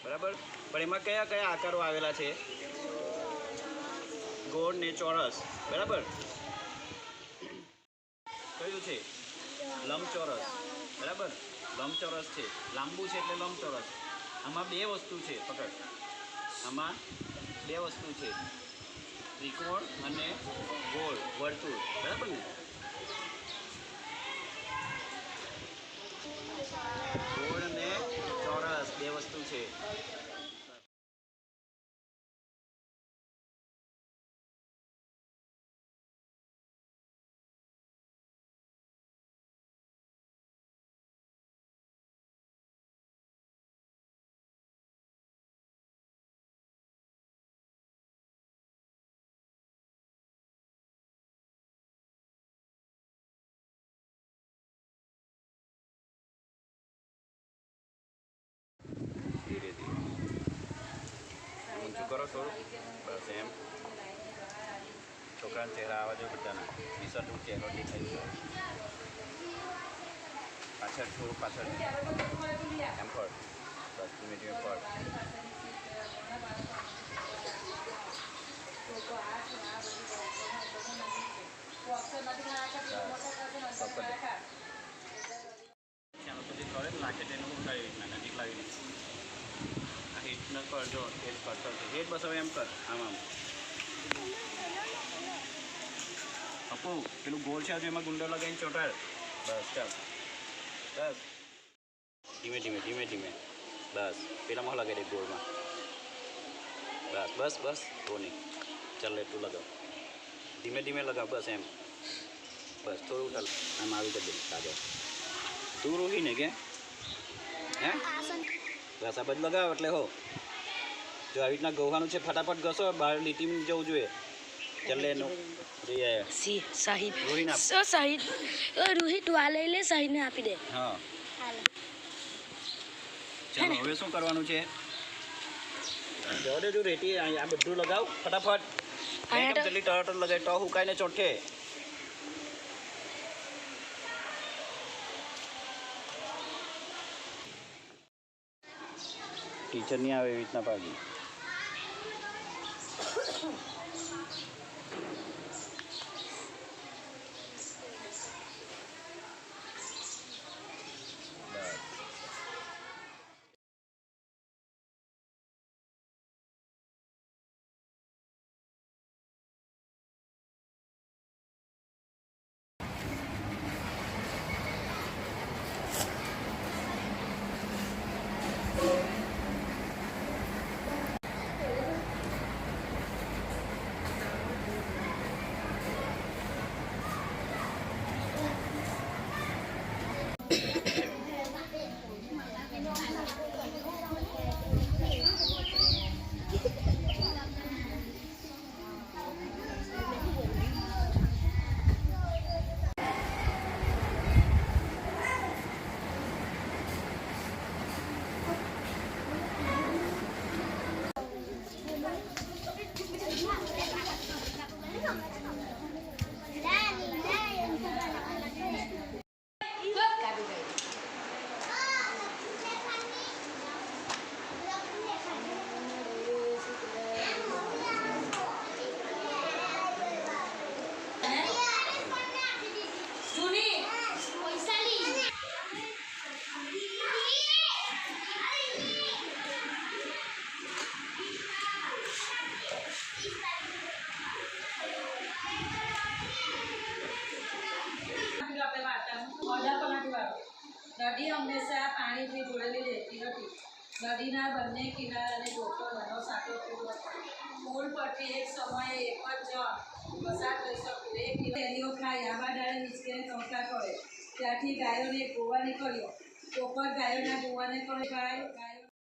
બરાબર. પણ એમાં કયા કયા આકારો આવેલા છે? ગોળ ને ચોરસ. બરાબર. કયું છે? લંબચોરસ. બરાબર. લંબચોરસ છે, લાંબુ છે એટલે લંબચોરસ. આમાં બે વસ્તુ છે, પકડ. આમાં બે વસ્તુ છે, ત્રિકોણ અને ગોળ વર્તુળ. બરાબર ને? ગોળ અને ચોરસ બે વસ્તુ છે. ધીરે ધીરે ઊંચું કરો થોડું. બસ એમ. છોકરાના ચહેરા આવા જો બધાના. નિસર્ગનો ચહેરો દેખાય. પાછળ થોડું પાછળ એમ ફળ. બસ ધીમે ધીમે ફળ. સુધી કરે લાગે તેનું ઉઠાવી રીતના નજીક લાવીને આ હિટ ન કરજો. હેડ કરતો હેડ બસ હવે એમ કર. આમ આમ આપું પેલું ગોળ છે એમાં ગુંડો લગાવીને ચોટાડ. બસ ચાલ. બસ ધીમે ધીમે ધીમે ધીમે. બસ પેલામાં લગાવી દે ગોળમાં. બસ બસ બસ બહુ નહીં. ચાલ એટલું લગાવ. ધીમે ધીમે લગાવ. બસ એમ. બસ થોડું ચાલ. આમ આવી કરી દે કાગળ. તું રોહી ને કે હે બસ આ બધું લગાવ એટલે હો. જો આવી રીતના ગોવાનું છે ફટાફટ ઘસો. બહાર લીટીમાં જવું જોઈએ. ચાલે એનું સાહિદ રોહિત વા લઈ લે. સાહિદને આપી દે. હા ચાલો હવે શું કરવાનું છે? જવા દે જો રેતી આ બધું લગાવ ફટાફટ. જલ્દી ટોટલ લગાવી તો હુકાઈને ચોંટે. ટીચર નહીં આવે એવી રીતના પાડી. નદી હંમેશા પાણીથી જોડેલી રહેતી હતી. નદીના બંને કિનારાને જોતો નાનો સાંકળો પૂરો પુલ પરથી એક સમયે એક જ પસાર થઈ શકતું. એક કેરીઓ ખાઈ આંબા ડાળે નીચે ટોંકા કરે. ત્યાંથી ગાયોને ગોવા નીકળ્યો. ચોપર ગાયોના ગોવાને પણ ગાયો